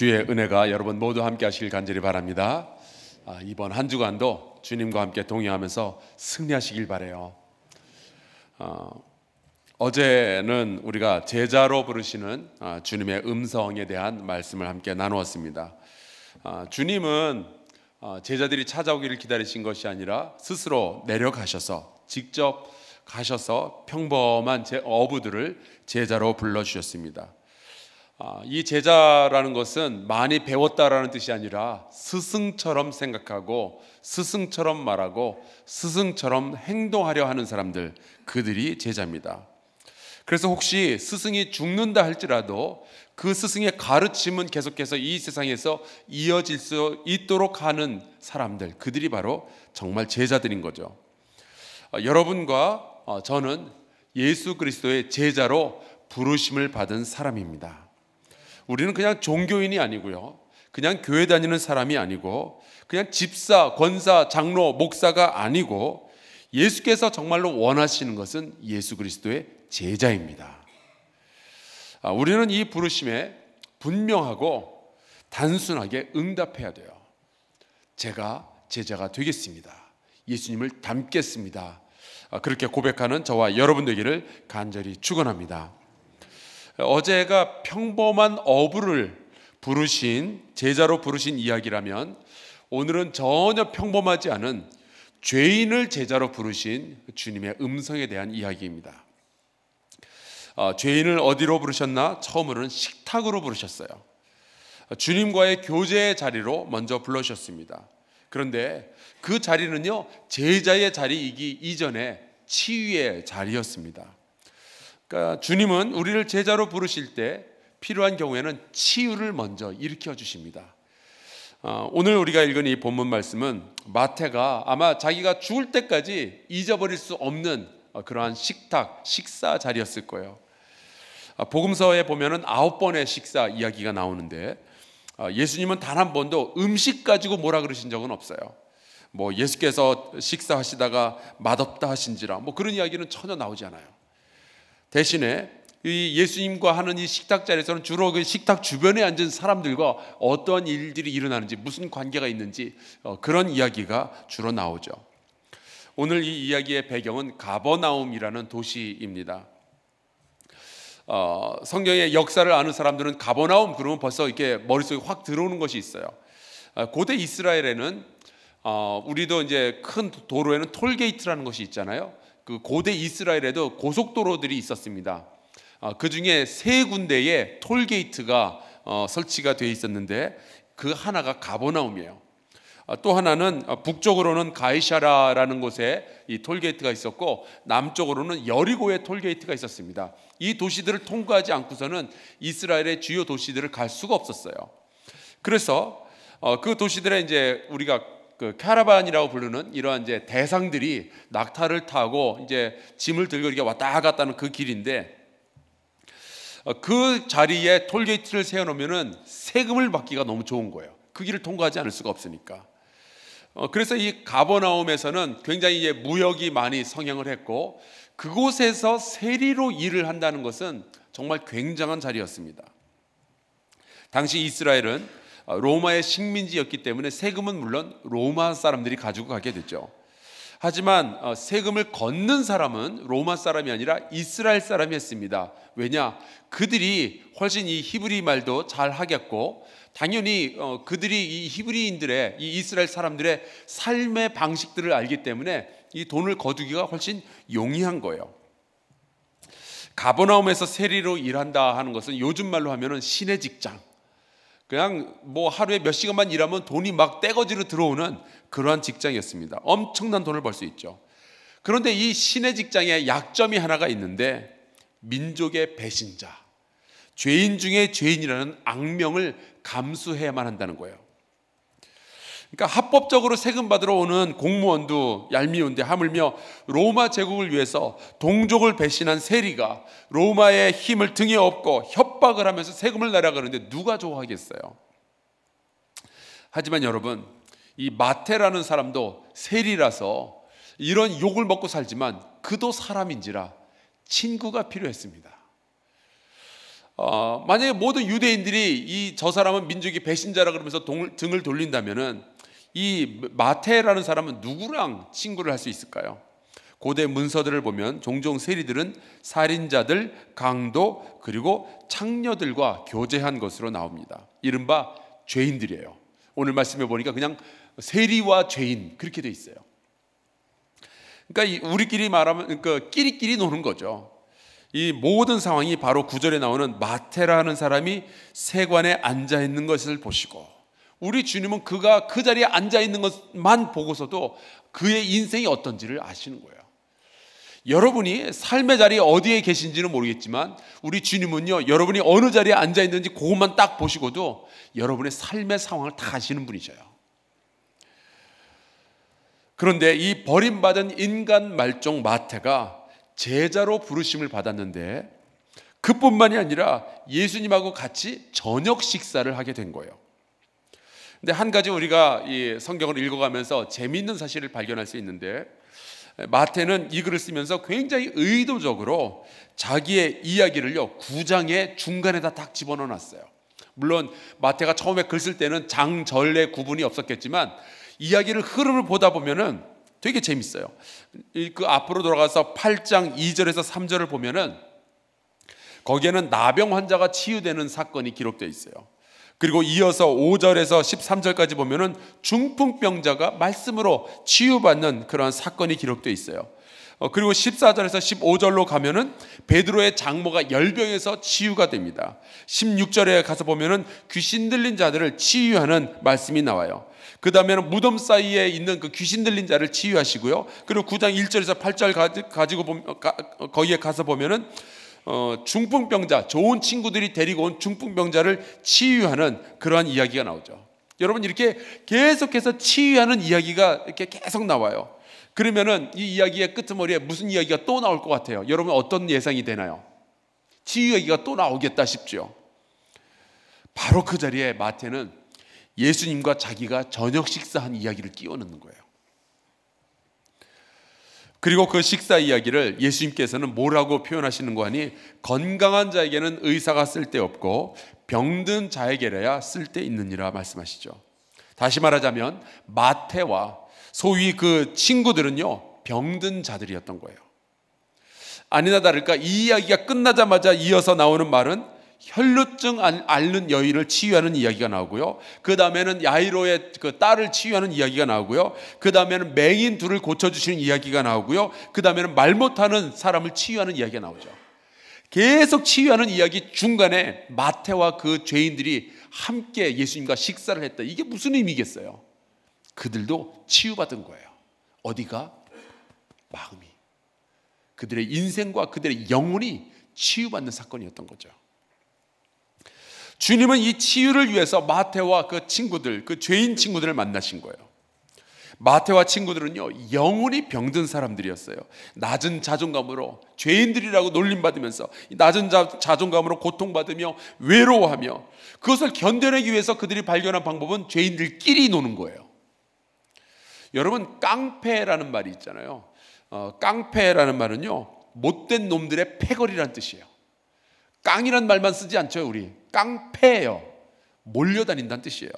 주의 은혜가 여러분 모두 함께 하시길 간절히 바랍니다. 이번 한 주간도 주님과 함께 동행하면서 승리하시길 바라요. 어제는 우리가 제자로 부르시는 주님의 음성에 대한 말씀을 함께 나누었습니다. 주님은 제자들이 찾아오기를 기다리신 것이 아니라 스스로 내려가셔서 직접 가셔서 평범한 어부들을 제자로 불러주셨습니다. 이 제자라는 것은 많이 배웠다라는 뜻이 아니라 스승처럼 생각하고 스승처럼 말하고 스승처럼 행동하려 하는 사람들, 그들이 제자입니다. 그래서 혹시 스승이 죽는다 할지라도 그 스승의 가르침은 계속해서 이 세상에서 이어질 수 있도록 하는 사람들, 그들이 바로 정말 제자들인 거죠. 여러분과 저는 예수 그리스도의 제자로 부르심을 받은 사람입니다. 우리는 그냥 종교인이 아니고요, 그냥 교회 다니는 사람이 아니고, 그냥 집사, 권사, 장로, 목사가 아니고, 예수께서 정말로 원하시는 것은 예수 그리스도의 제자입니다. 우리는 이 부르심에 분명하고 단순하게 응답해야 돼요. 제가 제자가 되겠습니다. 예수님을 닮겠습니다. 그렇게 고백하는 저와 여러분 되기를 간절히 축원합니다. 어제가 평범한 어부를 부르신, 제자로 부르신 이야기라면, 오늘은 전혀 평범하지 않은 죄인을 제자로 부르신 주님의 음성에 대한 이야기입니다. 죄인을 어디로 부르셨나? 처음으로는 식탁으로 부르셨어요. 주님과의 교제의 자리로 먼저 불러주셨습니다. 그런데 그 자리는요, 제자의 자리이기 이전에 치유의 자리였습니다. 그러니까 주님은 우리를 제자로 부르실 때 필요한 경우에는 치유를 먼저 일으켜 주십니다. 오늘 우리가 읽은 이 본문 말씀은 마태가 아마 자기가 죽을 때까지 잊어버릴 수 없는 그러한 식사 자리였을 거예요. 복음서에 보면은 9번의 식사 이야기가 나오는데, 예수님은 단 한 번도 음식 가지고 뭐라 그러신 적은 없어요. 뭐 예수께서 식사하시다가 맛없다 하신지라 뭐 그런 이야기는 전혀 나오지 않아요. 대신에 이 예수님과 하는 이 식탁 자리에서는 주로 그 식탁 주변에 앉은 사람들과 어떠한 일들이 일어나는지, 무슨 관계가 있는지 그런 이야기가 주로 나오죠. 오늘 이 이야기의 배경은 가버나움이라는 도시입니다. 성경의 역사를 아는 사람들은 가버나움 그러면 벌써 이렇게 머릿속에 확 들어오는 것이 있어요. 고대 이스라엘에는 우리도 이제 큰 도로에는 톨게이트라는 것이 있잖아요. 그 고대 이스라엘에도 고속도로들이 있었습니다. 그 중에 3군데의 톨게이트가 설치가 되어 있었는데, 그 하나가 가버나움이에요. 또 하나는 북쪽으로는 가이샤라라는 곳에 이 톨게이트가 있었고, 남쪽으로는 여리고의 톨게이트가 있었습니다. 이 도시들을 통과하지 않고서는 이스라엘의 주요 도시들을 갈 수가 없었어요. 그래서 그 도시들에 이제 우리가 그 카라반이라고 부르는 이러한 이제 대상들이 낙타를 타고 이제 짐을 들고 이렇게 왔다 갔다 하는 그 길인데, 그 자리에 톨게이트를 세워놓으면은 세금을 받기가 너무 좋은 거예요. 그 길을 통과하지 않을 수가 없으니까. 그래서 이 가버나움에서는 굉장히 이제 무역이 많이 성행을 했고, 그곳에서 세리로 일을 한다는 것은 정말 굉장한 자리였습니다. 당시 이스라엘은 로마의 식민지였기 때문에 세금은 물론 로마 사람들이 가지고 가게 됐죠. 하지만 세금을 걷는 사람은 로마 사람이 아니라 이스라엘 사람이었습니다. 왜냐? 그들이 훨씬 이 히브리 말도 잘 하겠고, 당연히 그들이 이 히브리인들의, 이 이스라엘 사람들의 삶의 방식들을 알기 때문에 이 돈을 거두기가 훨씬 용이한 거예요. 가버나움에서 세리로 일한다 하는 것은 요즘 말로 하면은 신의 직장, 그냥 뭐 하루에 몇 시간만 일하면 돈이 막 떼거지로 들어오는 그러한 직장이었습니다. 엄청난 돈을 벌 수 있죠. 그런데 이 신의 직장에 약점이 하나가 있는데, 민족의 배신자, 죄인 중에 죄인이라는 악명을 감수해야만 한다는 거예요. 그러니까 합법적으로 세금 받으러 오는 공무원도 얄미운데, 하물며 로마 제국을 위해서 동족을 배신한 세리가 로마의 힘을 등에 업고 협박을 하면서 세금을 내라 그러는데 누가 좋아하겠어요? 하지만 여러분, 이 마태라는 사람도 세리라서 이런 욕을 먹고 살지만 그도 사람인지라 친구가 필요했습니다. 만약에 모든 유대인들이 이 저 사람은 민족이 배신자라 그러면서 등을 돌린다면은 이 마태라는 사람은 누구랑 친구를 할 수 있을까요? 고대 문서들을 보면 종종 세리들은 살인자들, 강도, 그리고 창녀들과 교제한 것으로 나옵니다. 이른바 죄인들이에요. 오늘 말씀해 보니까 그냥 세리와 죄인 그렇게 돼 있어요. 그러니까 우리끼리 말하면 그러니까 끼리끼리 노는 거죠. 이 모든 상황이 바로 9절에 나오는 마태라는 사람이 세관에 앉아 있는 것을 보시고, 우리 주님은 그가 그 자리에 앉아 있는 것만 보고서도 그의 인생이 어떤지를 아시는 거예요. 여러분이 삶의 자리에 어디에 계신지는 모르겠지만 우리 주님은요, 여러분이 어느 자리에 앉아 있는지 그것만 딱 보시고도 여러분의 삶의 상황을 다 아시는 분이셔요. 그런데 이 버림받은 인간 말종 마태가 제자로 부르심을 받았는데 그뿐만이 아니라 예수님하고 같이 저녁 식사를 하게 된 거예요. 근데 한 가지 우리가 이 성경을 읽어가면서 재미있는 사실을 발견할 수 있는데, 마태는 이 글을 쓰면서 굉장히 의도적으로 자기의 이야기를요 9장의 중간에다 딱 집어넣어 놨어요. 물론 마태가 처음에 글 쓸 때는 장절의 구분이 없었겠지만 이야기를 흐름을 보다 보면은 되게 재밌어요. 그 앞으로 돌아가서 8장 2절에서 3절을 보면은 거기에는 나병 환자가 치유되는 사건이 기록되어 있어요. 그리고 이어서 5절에서 13절까지 보면은 중풍병자가 말씀으로 치유받는 그런 사건이 기록되어 있어요. 그리고 14절에서 15절로 가면은 베드로의 장모가 열병에서 치유가 됩니다. 16절에 가서 보면은 귀신 들린 자들을 치유하는 말씀이 나와요. 그 다음에는 무덤 사이에 있는 그 귀신 들린 자를 치유하시고요. 그리고 9장 1절에서 8절 가지고 거기에 가서 보면은 중풍병자, 좋은 친구들이 데리고 온 중풍병자를 치유하는 그러한 이야기가 나오죠. 여러분, 이렇게 계속해서 치유하는 이야기가 이렇게 계속 나와요. 그러면은 이 이야기의 끄트머리에 무슨 이야기가 또 나올 것 같아요? 여러분, 어떤 예상이 되나요? 치유 이야기가 또 나오겠다 싶죠. 바로 그 자리에 마태는 예수님과 자기가 저녁 식사한 이야기를 끼워 넣는 거예요. 그리고 그 식사 이야기를 예수님께서는 뭐라고 표현하시는 거 하니, 건강한 자에게는 의사가 쓸데없고 병든 자에게라야 쓸데있느니라 말씀하시죠. 다시 말하자면 마태와 소위 그 친구들은요 병든 자들이었던 거예요. 아니나 다를까 이 이야기가 끝나자마자 이어서 나오는 말은 혈루증 앓는 여인을 치유하는 이야기가 나오고요. 그 다음에는 야이로의 그 딸을 치유하는 이야기가 나오고요. 그 다음에는 맹인 둘을 고쳐주시는 이야기가 나오고요. 그 다음에는 말 못하는 사람을 치유하는 이야기가 나오죠. 계속 치유하는 이야기 중간에 마태와 그 죄인들이 함께 예수님과 식사를 했다. 이게 무슨 의미겠어요? 그들도 치유받은 거예요. 어디가? 마음이. 그들의 인생과 그들의 영혼이 치유받는 사건이었던 거죠. 주님은 이 치유를 위해서 마태와 그 친구들, 그 죄인 친구들을 만나신 거예요. 마태와 친구들은요 영혼이 병든 사람들이었어요. 낮은 자존감으로 죄인들이라고 놀림받으면서 낮은 자존감으로 고통받으며 외로워하며, 그것을 견뎌내기 위해서 그들이 발견한 방법은 죄인들끼리 노는 거예요. 여러분, 깡패라는 말이 있잖아요. 깡패라는 말은요 못된 놈들의 패거리라는 뜻이에요. 깡이란 말만 쓰지 않죠. 우리 깡패예요. 몰려다닌다는 뜻이에요.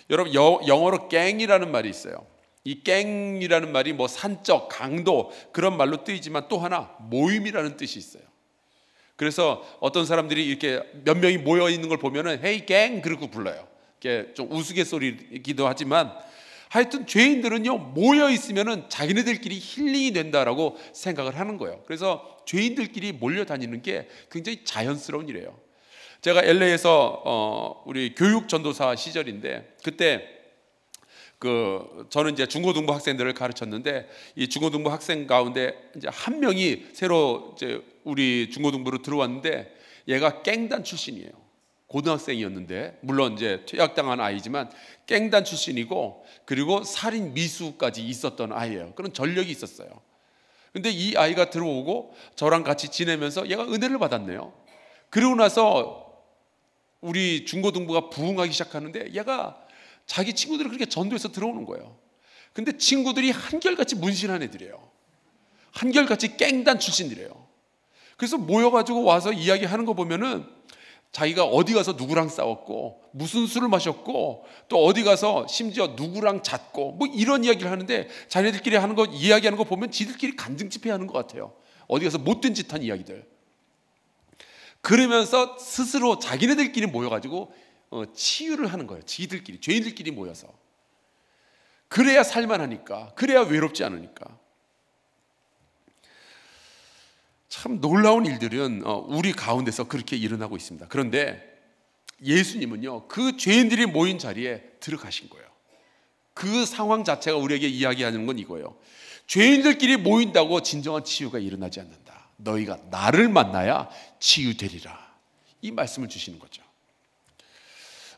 여러분, 영어로 갱이라는 말이 있어요. 이 갱이라는 말이 뭐 산적, 강도 그런 말로 쓰이지만 또 하나 모임이라는 뜻이 있어요. 그래서 어떤 사람들이 이렇게 몇 명이 모여 있는 걸 보면은 헤이 갱 그러고 불러요. 이게 좀 우스갯소리이기도 하지만 하여튼 죄인들은요 모여 있으면은 자기네들끼리 힐링이 된다라고 생각을 하는 거예요. 그래서 죄인들끼리 몰려다니는 게 굉장히 자연스러운 일이에요. 제가 LA에서 우리 교육 전도사 시절인데, 그때 저는 이제 중고등부 학생들을 가르쳤는데, 이 중고등부 학생 가운데 이제 한 명이 새로 이제 우리 중고등부로 들어왔는데, 얘가 갱단 출신이에요. 고등학생이었는데, 물론 이제 퇴학당한 아이지만 갱단 출신이고, 그리고 살인 미수까지 있었던 아이예요. 그런 전력이 있었어요. 근데 이 아이가 들어오고 저랑 같이 지내면서 얘가 은혜를 받았네요. 그러고 나서 우리 중고등부가 부흥하기 시작하는데 얘가 자기 친구들을 그렇게 전도해서 들어오는 거예요. 근데 친구들이 한결같이 문신한 애들이에요. 한결같이 깽단 출신들이에요. 그래서 모여가지고 와서 이야기하는 거 보면은 자기가 어디 가서 누구랑 싸웠고 무슨 술을 마셨고 또 어디 가서 심지어 누구랑 잤고 뭐 이런 이야기를 하는데, 자기네들끼리 하는 거 이야기하는 거 보면 지들끼리 간증집회하는 것 같아요. 어디 가서 못된 짓 한 이야기들. 그러면서 스스로 자기네들끼리 모여가지고 치유를 하는 거예요. 지들끼리, 죄인들끼리 모여서. 그래야 살만하니까, 그래야 외롭지 않으니까. 참 놀라운 일들은 우리 가운데서 그렇게 일어나고 있습니다. 그런데 예수님은요, 그 죄인들이 모인 자리에 들어가신 거예요. 그 상황 자체가 우리에게 이야기하는 건 이거예요. 죄인들끼리 모인다고 진정한 치유가 일어나지 않는다. 너희가 나를 만나야 치유되리라. 이 말씀을 주시는 거죠.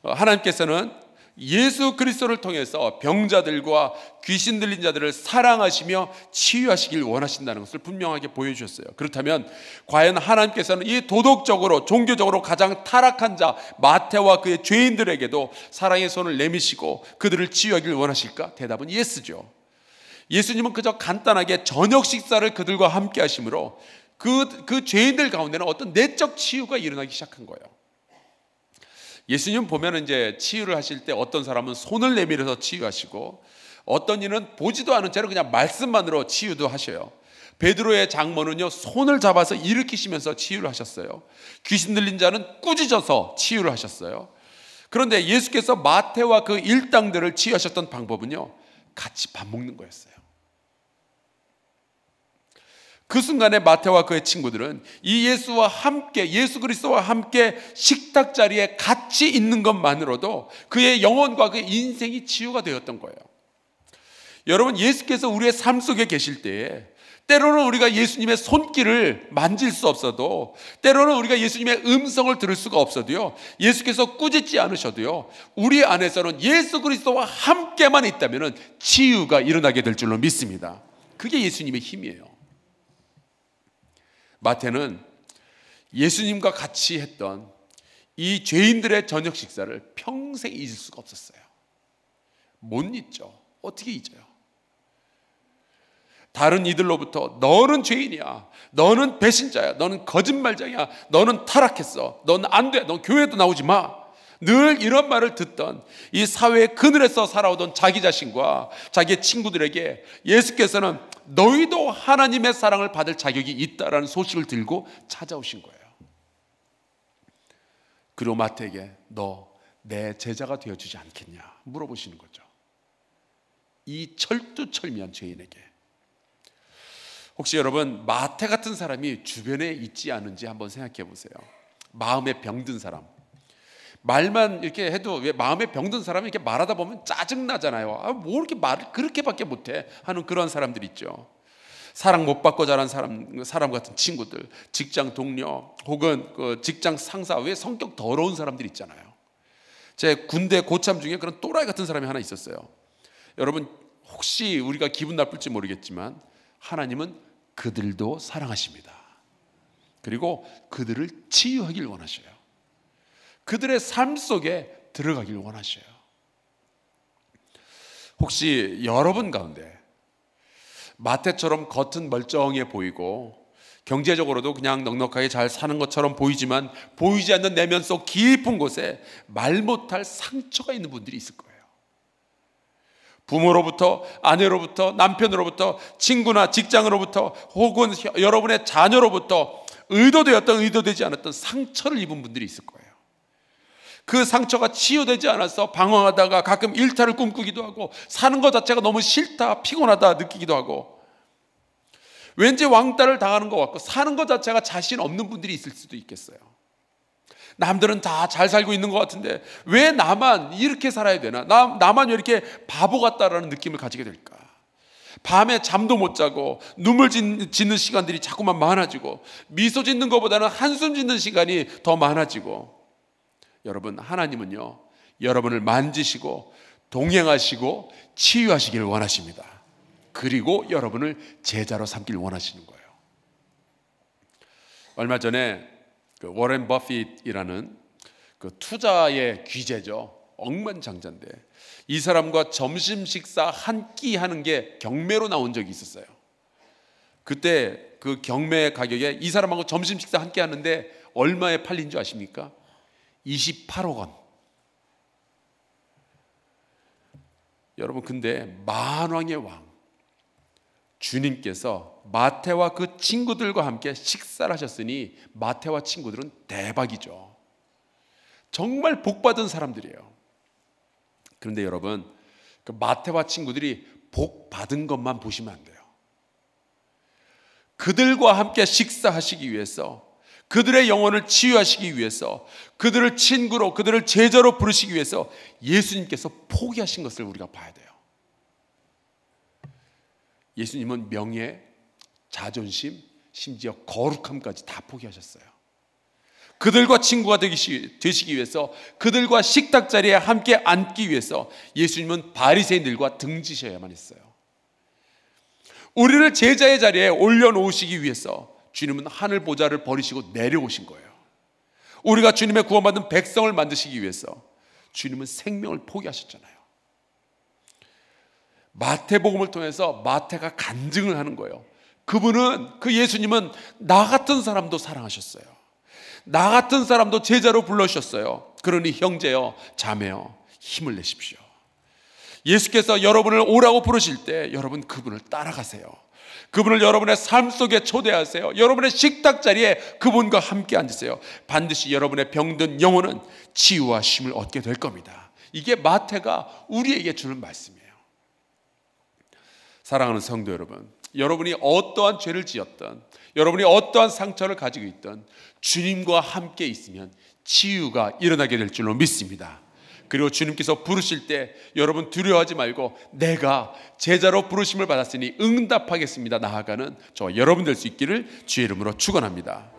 하나님께서는 예수 그리스도를 통해서 병자들과 귀신 들린 자들을 사랑하시며 치유하시길 원하신다는 것을 분명하게 보여주셨어요. 그렇다면 과연 하나님께서는 이 도덕적으로 종교적으로 가장 타락한 자 마태와 그의 죄인들에게도 사랑의 손을 내미시고 그들을 치유하길 원하실까? 대답은 예스죠. 예수님은 그저 간단하게 저녁 식사를 그들과 함께 하심으로 그 죄인들 가운데는 어떤 내적 치유가 일어나기 시작한 거예요. 예수님 보면 이제 치유를 하실 때 어떤 사람은 손을 내밀어서 치유하시고, 어떤 이는 보지도 않은 채로 그냥 말씀만으로 치유도 하셔요. 베드로의 장모는요, 손을 잡아서 일으키시면서 치유를 하셨어요. 귀신 들린 자는 꾸짖어서 치유를 하셨어요. 그런데 예수께서 마태와 그 일당들을 치유하셨던 방법은요, 같이 밥 먹는 거였어요. 그 순간에 마태와 그의 친구들은 이 예수와 함께, 예수 그리스도와 함께 식탁 자리에 같이 있는 것만으로도 그의 영혼과 그의 인생이 치유가 되었던 거예요. 여러분, 예수께서 우리의 삶 속에 계실 때에 때로는 우리가 예수님의 손길을 만질 수 없어도, 때로는 우리가 예수님의 음성을 들을 수가 없어도요, 예수께서 꾸짖지 않으셔도요, 우리 안에서는 예수 그리스도와 함께만 있다면 치유가 일어나게 될 줄로 믿습니다. 그게 예수님의 힘이에요. 마태는 예수님과 같이 했던 이 죄인들의 저녁 식사를 평생 잊을 수가 없었어요. 못 잊죠. 어떻게 잊어요? 다른 이들로부터 너는 죄인이야, 너는 배신자야, 너는 거짓말쟁이야, 너는 타락했어, 넌 안 돼, 넌 교회도 나오지 마, 늘 이런 말을 듣던 이 사회의 그늘에서 살아오던 자기 자신과 자기의 친구들에게 예수께서는 너희도 하나님의 사랑을 받을 자격이 있다라는 소식을 들고 찾아오신 거예요. 그리고 마태에게 너 내 제자가 되어주지 않겠냐 물어보시는 거죠. 이 철두철미한 죄인에게. 혹시 여러분 마태 같은 사람이 주변에 있지 않은지 한번 생각해 보세요. 마음에 병든 사람, 말만 이렇게 해도, 왜 마음에 병든 사람이 이렇게 말하다 보면 짜증나잖아요. 뭐 이렇게 말을 그렇게밖에 못해 하는 그런 사람들 있죠. 사랑 못 받고 자란 사람 같은 친구들, 직장 동료 혹은 그 직장 상사, 왜 성격 더러운 사람들 있잖아요. 제 군대 고참 중에 그런 또라이 같은 사람이 하나 있었어요. 여러분, 혹시 우리가 기분 나쁠지 모르겠지만 하나님은 그들도 사랑하십니다. 그리고 그들을 치유하길 원하셔요. 그들의 삶 속에 들어가길 원하셔요. 혹시 여러분 가운데 마태처럼 겉은 멀쩡해 보이고 경제적으로도 그냥 넉넉하게 잘 사는 것처럼 보이지만 보이지 않는 내면 속 깊은 곳에 말 못할 상처가 있는 분들이 있을 거예요. 부모로부터, 아내로부터, 남편으로부터, 친구나 직장으로부터 혹은 여러분의 자녀로부터 의도되었던 의도되지 않았던 상처를 입은 분들이 있을 거예요. 그 상처가 치유되지 않아서 방황하다가 가끔 일탈을 꿈꾸기도 하고, 사는 것 자체가 너무 싫다, 피곤하다 느끼기도 하고, 왠지 왕따를 당하는 것 같고 사는 것 자체가 자신 없는 분들이 있을 수도 있겠어요. 남들은 다 잘 살고 있는 것 같은데 왜 나만 이렇게 살아야 되나, 나만 왜 이렇게 바보 같다라는 느낌을 가지게 될까. 밤에 잠도 못 자고 눈물 짓는 시간들이 자꾸만 많아지고, 미소 짓는 것보다는 한숨 짓는 시간이 더 많아지고. 여러분, 하나님은요, 여러분을 만지시고 동행하시고 치유하시기를 원하십니다. 그리고 여러분을 제자로 삼길 원하시는 거예요. 얼마 전에 그 워렌 버핏이라는 그 투자의 귀재죠. 억만장자인데 이 사람과 점심 식사 한 끼 하는 게 경매로 나온 적이 있었어요. 그때 그 경매 가격에 이 사람하고 점심 식사 한 끼 하는데 얼마에 팔린 줄 아십니까? 28억 원. 여러분, 근데 만왕의 왕 주님께서 마태와 그 친구들과 함께 식사를 하셨으니 마태와 친구들은 대박이죠. 정말 복받은 사람들이에요. 그런데 여러분, 그 마태와 친구들이 복받은 것만 보시면 안 돼요. 그들과 함께 식사하시기 위해서, 그들의 영혼을 치유하시기 위해서, 그들을 친구로, 그들을 제자로 부르시기 위해서 예수님께서 포기하신 것을 우리가 봐야 돼요. 예수님은 명예, 자존심, 심지어 거룩함까지 다 포기하셨어요. 그들과 친구가 되시기 위해서, 그들과 식탁 자리에 함께 앉기 위해서 예수님은 바리새인들과 등지셔야만 했어요. 우리를 제자의 자리에 올려놓으시기 위해서 주님은 하늘 보좌를 버리시고 내려오신 거예요. 우리가 주님의 구원받은 백성을 만드시기 위해서 주님은 생명을 포기하셨잖아요. 마태복음을 통해서 마태가 간증을 하는 거예요. 그분은, 그 예수님은 나 같은 사람도 사랑하셨어요. 나 같은 사람도 제자로 불러주셨어요. 그러니 형제여, 자매여, 힘을 내십시오. 예수께서 여러분을 오라고 부르실 때 여러분 그분을 따라가세요. 그분을 여러분의 삶 속에 초대하세요. 여러분의 식탁 자리에 그분과 함께 앉으세요. 반드시 여러분의 병든 영혼은 치유와 쉼을 얻게 될 겁니다. 이게 마태가 우리에게 주는 말씀이에요. 사랑하는 성도 여러분, 여러분이 어떠한 죄를 지었든, 여러분이 어떠한 상처를 가지고 있든 주님과 함께 있으면 치유가 일어나게 될 줄로 믿습니다. 그리고 주님께서 부르실 때 여러분 두려워하지 말고 내가 제자로 부르심을 받았으니 응답하겠습니다 나아가는 저 여러분 될 수 있기를 주의 이름으로 축원합니다.